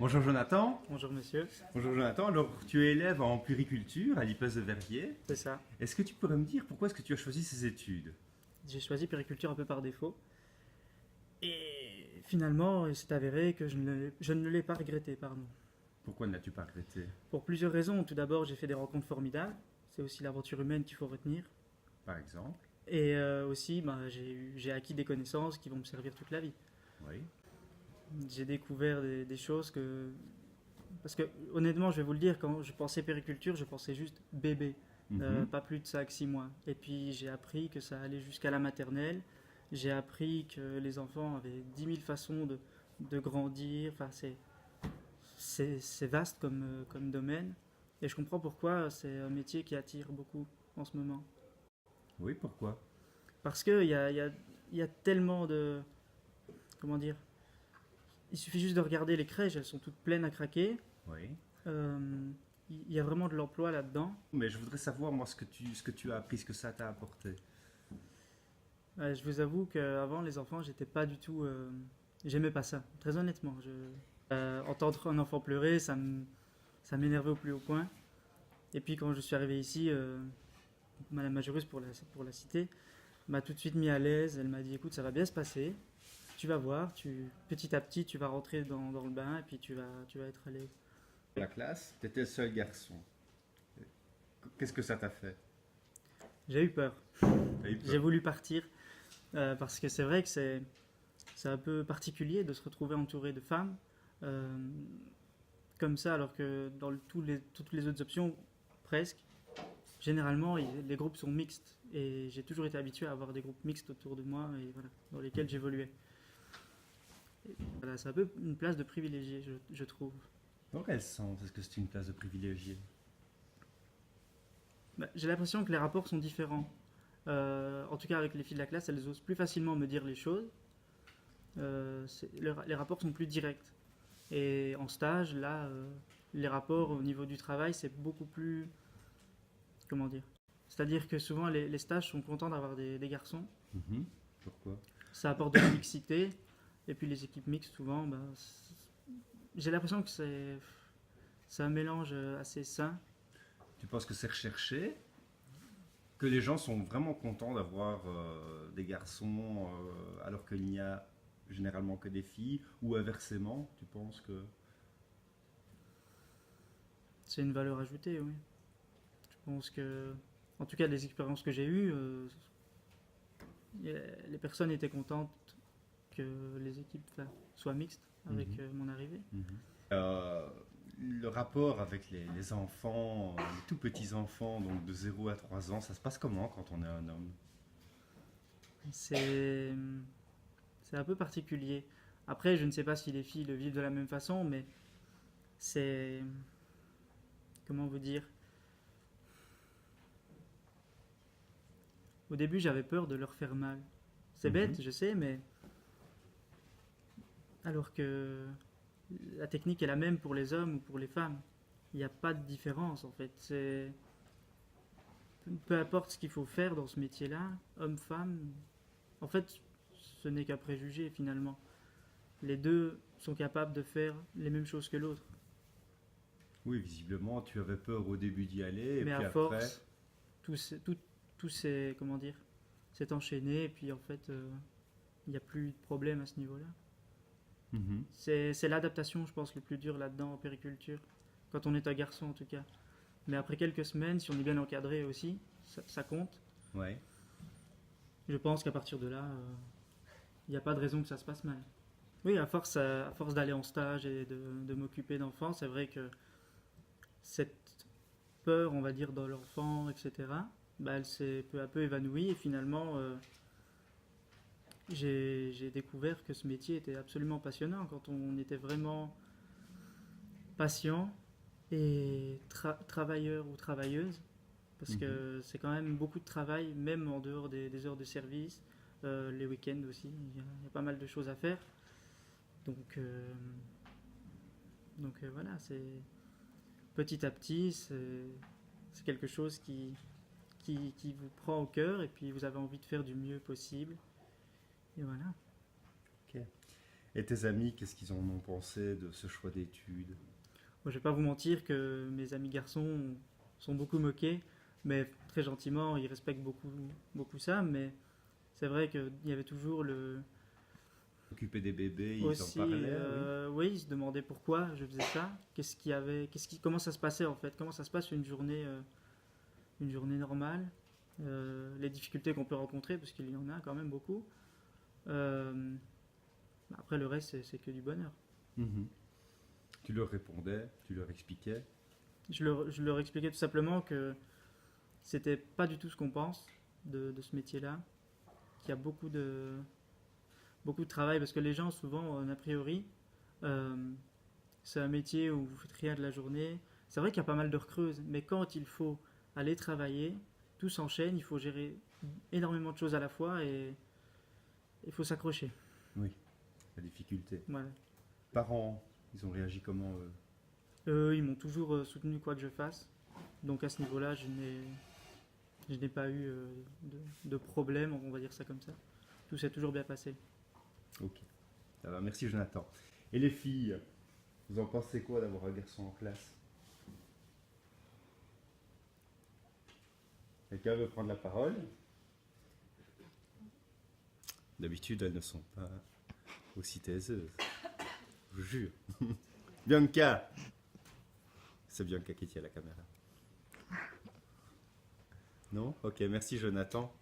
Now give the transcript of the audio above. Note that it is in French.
Bonjour Jonathan. Bonjour monsieur, Bonjour Jonathan. Alors, tu es élève en puériculture à l'IPES de Verviers. c'est ça. Est-ce que tu pourrais me dire pourquoi est-ce que tu as choisi ces études? J'ai choisi périculture un peu par défaut. Et finalement, il s'est avéré que je ne l'ai pas regretté, pardon. Pourquoi ne l'as-tu pas regretté? Pour plusieurs raisons. Tout d'abord, j'ai fait des rencontres formidables. C'est aussi l'aventure humaine qu'il faut retenir. Par exemple? Et aussi, j'ai acquis des connaissances qui vont me servir toute la vie. Oui. J'ai découvert des choses que... Parce que honnêtement, je vais vous le dire, quand je pensais périculture, je pensais juste bébé. Mhm. Pas plus de 5-6 mois. Et puis j'ai appris que ça allait jusqu'à la maternelle. J'ai appris que les enfants avaient 10 000 façons de grandir. Enfin, c'est vaste comme domaine. Et je comprends pourquoi c'est un métier qui attire beaucoup en ce moment. Oui, pourquoi? Parce qu'il y a tellement de... Comment dire? Il suffit juste de regarder les crèches, elles sont toutes pleines à craquer. Oui. Euh, il y a vraiment de l'emploi là-dedans. Mais je voudrais savoir, moi, ce que tu as appris, ce que ça t'a apporté. Je vous avoue qu'avant, les enfants, j'étais pas du tout. J'aimais pas ça, très honnêtement. Entendre un enfant pleurer, ça m'énervait au plus haut point. Et puis quand je suis arrivé ici, Madame Majorus pour la cité m'a tout de suite mis à l'aise. Elle m'a dit écoute, ça va bien se passer. Tu vas voir, petit à petit, tu vas rentrer dans le bain et puis tu vas être à l'aise. La classe, tu étais le seul garçon. Qu'est-ce que ça t'a fait? J'ai eu peur. T'as eu peur? J'ai voulu partir parce que c'est vrai que c'est un peu particulier de se retrouver entouré de femmes euh, comme ça, alors que dans toutes les autres options, presque, généralement, les groupes sont mixtes. Et j'ai toujours été habitué à avoir des groupes mixtes autour de moi et voilà, dans lesquels j'évoluais. Voilà, c'est un peu une place de privilégié, je trouve. Dans quel sens est-ce que c'est une place de privilégié? J'ai l'impression que les rapports sont différents. En tout cas, avec les filles de la classe, elles osent plus facilement me dire les choses. Les rapports sont plus directs. Et en stage, là, les rapports au niveau du travail, c'est beaucoup plus... Comment dire? C'est-à-dire que souvent, les stages sont contents d'avoir des garçons. Mhm. Pourquoi? Ça apporte de la mixité. Et puis les équipes mixtes, souvent, j'ai l'impression que c'est un mélange assez sain. Tu penses que c'est recherché? Que les gens sont vraiment contents d'avoir des garçons alors qu'il n'y a généralement que des filles? Ou inversement, tu penses que... C'est une valeur ajoutée, oui. Je pense que, en tout cas, des expériences que j'ai eues, les personnes étaient contentes que les équipes soient mixtes avec Mhm. mon arrivée. Mhm. Euh, le rapport avec les enfants, les tout petits enfants, donc de 0 à 3 ans, ça se passe comment quand on est un homme? C'est c'est un peu particulier. Après, je ne sais pas si les filles le vivent de la même façon, mais c'est comment vous dire. Au début, j'avais peur de leur faire mal. C'est Mhm. bête, je sais, mais alors que la technique est la même pour les hommes ou pour les femmes. Il n'y a pas de différence en fait. Peu importe ce qu'il faut faire dans ce métier-là, homme, femme, en fait, ce n'est qu'un préjugé finalement. Les deux sont capables de faire les mêmes choses que l'autre. Oui, visiblement, tu avais peur au début d'y aller, et Mais à puis après... force, tout s'est, comment dire, s'est enchaîné et puis en fait, il n'y a plus de problème à ce niveau-là. Mhm. C'est l'adaptation, je pense, le plus dur là-dedans en périculture, quand on est un garçon en tout cas. Mais après quelques semaines, si on est bien encadré aussi, ça compte. Ouais. Je pense qu'à partir de là, il n'y a pas de raison que ça se passe mal. Oui, à force d'aller en stage et de m'occuper d'enfants, c'est vrai que cette peur, on va dire, dans l'enfant, etc., elle s'est peu à peu évanouie et finalement, j'ai découvert que ce métier était absolument passionnant quand on était vraiment patient et travailleur ou travailleuse, parce Mhm. que c'est quand même beaucoup de travail, même en dehors des heures de service, les week-ends aussi, il y a pas mal de choses à faire. Donc, voilà, c'est petit à petit, c'est quelque chose qui vous prend au cœur et puis vous avez envie de faire du mieux possible. Et voilà. Ok. Et tes amis, qu'est-ce qu'ils en ont pensé de ce choix d'études? Moi, je vais pas vous mentir que mes amis garçons sont beaucoup moqués, mais très gentiment, ils respectent beaucoup, beaucoup ça. Mais c'est vrai qu'il y avait toujours le S'occuper des bébés, ils en aussi, parlaient, oui. oui, ils se demandaient pourquoi je faisais ça, qu'est-ce qu'il y avait, comment ça se passait en fait, comment ça se passe une journée normale, les difficultés qu'on peut rencontrer parce qu'il y en a quand même beaucoup. Euh, Après le reste, c'est que du bonheur. Mhm. Tu leur répondais, tu leur expliquais. Je leur expliquais tout simplement que c'était pas du tout ce qu'on pense de ce métier-là, qu'il y a beaucoup de travail parce que les gens souvent, a priori, euh, c'est un métier où vous faites rien de la journée. C'est vrai qu'il y a pas mal d'heures creuses, mais quand il faut aller travailler, tout s'enchaîne, il faut gérer énormément de choses à la fois et il faut s'accrocher. Oui, la difficulté. Voilà. Parents, ils ont réagi comment eux? Eux, ils m'ont toujours soutenu quoi que je fasse. Donc à ce niveau-là, je n'ai pas eu de problème, on va dire ça comme ça. Tout s'est toujours bien passé. Ok, ça va, merci Jonathan. Et les filles, vous en pensez quoi d'avoir un garçon en classe? Quelqu'un veut prendre la parole? D'habitude, elles ne sont pas aussi taiseuses. Je vous jure. Bianca! C'est Bianca qui tient la caméra. Non? Ok, merci Jonathan.